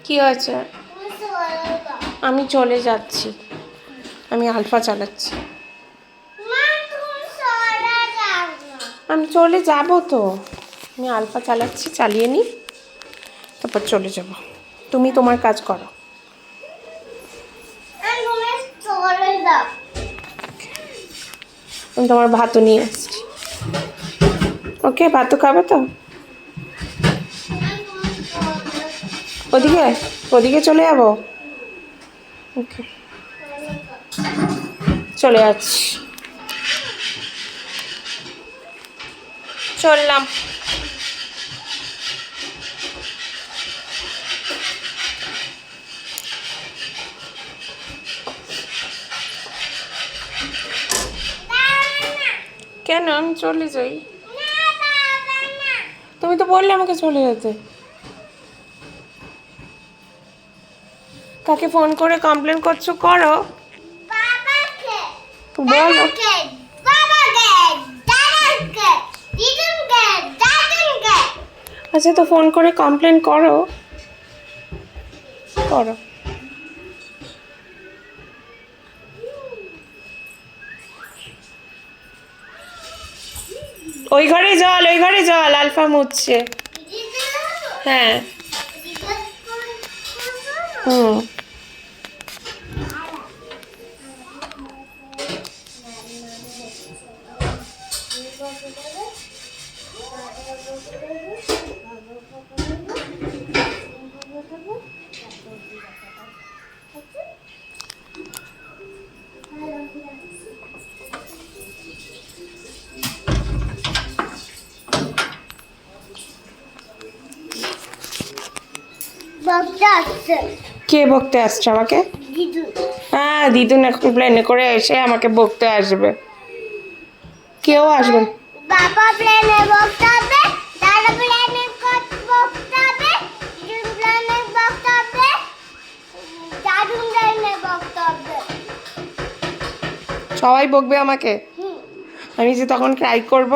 কি হয়েছে? আমি চলে যাচ্ছি, আমি আলফা চালাচ্ছি। আমি চলে যাব তো, আমি আলফা চালাচ্ছি, চালিয়ে নিই তারপর চলে যাব। তুমি তোমার কাজ করো। আমি তোমার ভাতও নিয়ে এসেছি। ওকে, ভাতও খাবে তো? ওদিকে ওদিকে চলে যাবো। ওকে, চলে যাচ্ছি, চললাম। কেন? আমি চলে যাই। তুমি তো বললে আমাকে চলে যেতে। কাকে ফোন করে কমপ্লেন করছো? করো, বলো। আচ্ছা, তো ফোন করে কমপ্লেন করো, করো। ওই ঘরে জল, ওই ঘরে জল, আলফা মুছছে। হ্যাঁ। হুম। কে বকতে আসছে আমাকে? হ্যাঁ, দিদুন এখন প্লেনে করে এসে আমাকে বকতে আসবে। কেউ আসবে না। বাবা প্লেনে বকতে হবে, দাদা প্লেনে বকতে হবে, দিদুন প্লেনে বকতে হবে, দাদুন প্লেনে বকতে হবে। সবাই বকবে আমাকে? আমি যে তখন ক্রাই করব,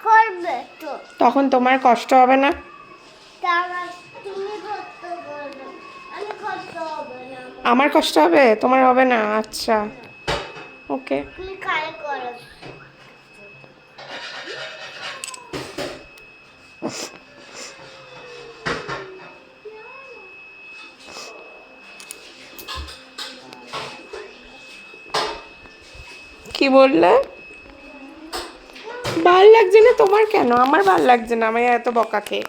করবে তো। তখন তোমার কষ্ট হবে না? তুমি করতে পারবে, আমি করতে হবে না। আমার কষ্ট হবে, তোমার হবে না? আচ্ছা, ওকে। তুমি কাল করো। কি বললে? ভাল লাগছে না তোমার? কেন? আমার ভাল লাগছে না, আমি এত বকা খেয়ে।